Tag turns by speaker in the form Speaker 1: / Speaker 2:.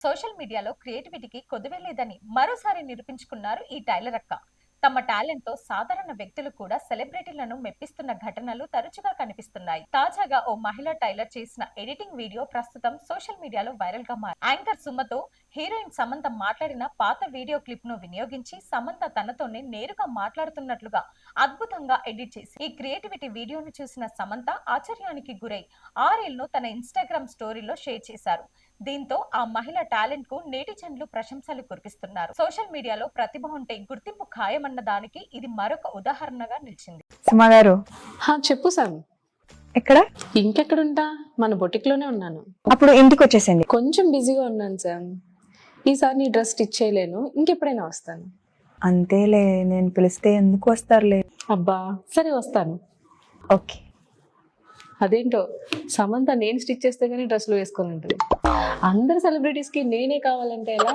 Speaker 1: Social మీడియాలో క్రియేటివిటీకి కొదువే మరోసారి నిరూపించుకున్నారు ఈ టైలర్ అక్క. తమ టాలెంట్ తో సాధారణ వ్యక్తులు కూడా సెలబ్రిటీలను మెప్పిస్తున్న ఘటనలు తరచుగా కనిపిస్తున్నాయి. తాజాగా ఓ మహిళా టైలర్ చేసిన ఎడిటింగ్ వీడియో ప్రస్తుతం సోషల్ మీడియాలో వైరల్ గా మారింది. యాంకర్ సుమతో హీరోయిన్ సమంత మాట్లాడిన పాత వీడియో క్లిప్ ను వినియోగించి సమంత తనతోనే నేరుగా మాట్లాడుతున్నట్లుగా అద్భుతంగా ఎడిట్ చేసి ఈ క్రియేటివిటీ వీడియోను చూసిన సమంత ఆశ్చర్యానికి గురై ఆ రీల్ ను తన ఇన్స్టాగ్రామ్ స్టోరీలో షేర్ చేశారు. దీంతో ఆ మహిళ టాలెంట్ కు నెటిజన్లు ప్రశంసలు కురిపిస్తున్నారు. సోషల్ మీడియాలో ప్రతిభ ఉంటే గుర్తింపు ఖాయమన్న దానికి ఇది మరొక ఉదాహరణగా నిలిచింది.
Speaker 2: సుమా గారు,
Speaker 3: చెప్పు సామ్.
Speaker 2: ఎక్కడ?
Speaker 3: ఇంకెక్కడుంటా, మన బొటిక్ లోనే ఉన్నాను.
Speaker 2: అప్పుడు ఇంటికి వచ్చేసింది.
Speaker 3: కొంచెం బిజీగా ఉన్నాను సామ్. ఈసారి నీ డ్రెస్ స్టిచ్ చేయలేను, ఇంకెప్పుడైనా వస్తాను.
Speaker 2: అంతేలే, నేను పిలిస్తే ఎందుకు వస్తారులే.
Speaker 3: అబ్బా సరే వస్తాను.
Speaker 2: ఓకే.
Speaker 3: అదేంటో సమంత నేను స్టిచ్ చేస్తే గానీ డ్రెస్లు వేసుకొని ఉంటుంది. అందరు సెలబ్రిటీస్ కి నేనే కావాలంటే ఎలా?